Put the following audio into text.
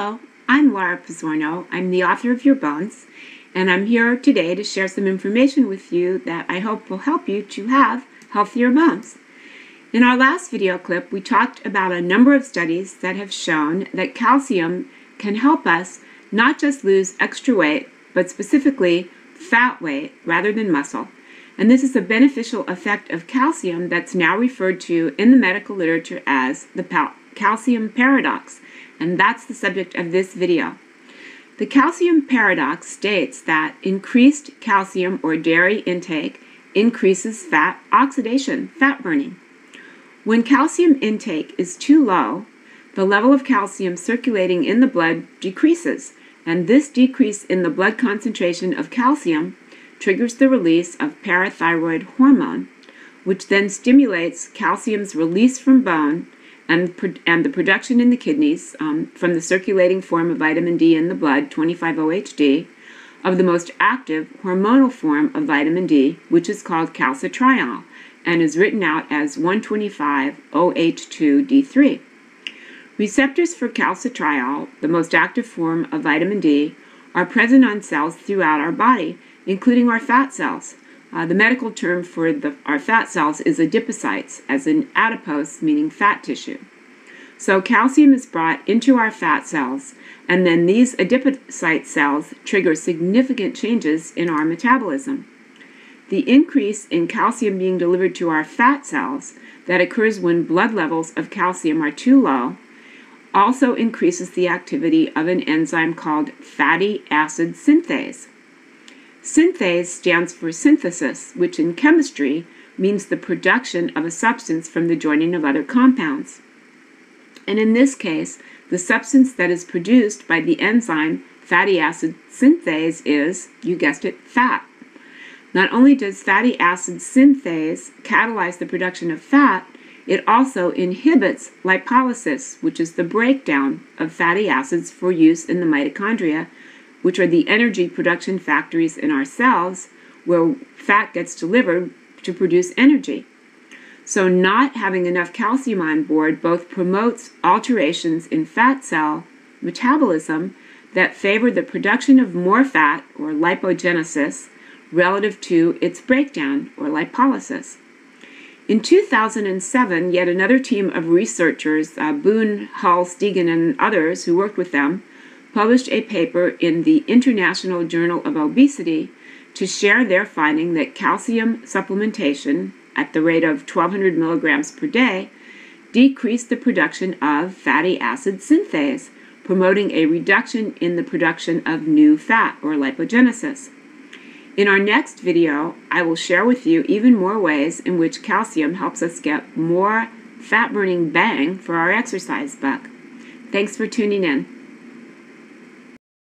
Hello, I'm Laura Pizzorno. I'm the author of Your Bones, and I'm here today to share some information with you that I hope will help you to have healthier bones. In our last video clip, we talked about a number of studies that have shown that calcium can help us not just lose extra weight, but specifically fat weight rather than muscle. And this is a beneficial effect of calcium that's now referred to in the medical literature as the calcium paradox. And that's the subject of this video. The calcium paradox states that increased calcium or dairy intake increases fat oxidation, fat burning. When calcium intake is too low, the level of calcium circulating in the blood decreases, and this decrease in the blood concentration of calcium triggers the release of parathyroid hormone, which then stimulates calcium's release from bone and the production in the kidneys from the circulating form of vitamin D in the blood, 25-OHD, of the most active hormonal form of vitamin D, which is called calcitriol, and is written out as 125-OH2D3. Receptors for calcitriol, the most active form of vitamin D, are present on cells throughout our body, including our fat cells. The medical term for our fat cells is adipocytes, as in adipose, meaning fat tissue. So calcium is brought into our fat cells, and then these adipocyte cells trigger significant changes in our metabolism. The increase in calcium being delivered to our fat cells that occurs when blood levels of calcium are too low also increases the activity of an enzyme called fatty acid synthase. Synthase stands for synthesis, which in chemistry means the production of a substance from the joining of other compounds. And in this case, the substance that is produced by the enzyme fatty acid synthase is, you guessed it, fat. Not only does fatty acid synthase catalyze the production of fat, it also inhibits lipolysis, which is the breakdown of fatty acids for use in the mitochondria, which are the energy production factories in our cells where fat gets delivered to produce energy. So not having enough calcium on board both promotes alterations in fat cell metabolism that favor the production of more fat, or lipogenesis, relative to its breakdown, or lipolysis. In 2007, yet another team of researchers, Boone, Hull, Stegan, and others who worked with them, published a paper in the International Journal of Obesity to share their finding that calcium supplementation at the rate of 1,200 milligrams per day decreased the production of fatty acid synthase, promoting a reduction in the production of new fat, or lipogenesis. In our next video, I will share with you even more ways in which calcium helps us get more fat-burning bang for our exercise buck. Thanks for tuning in.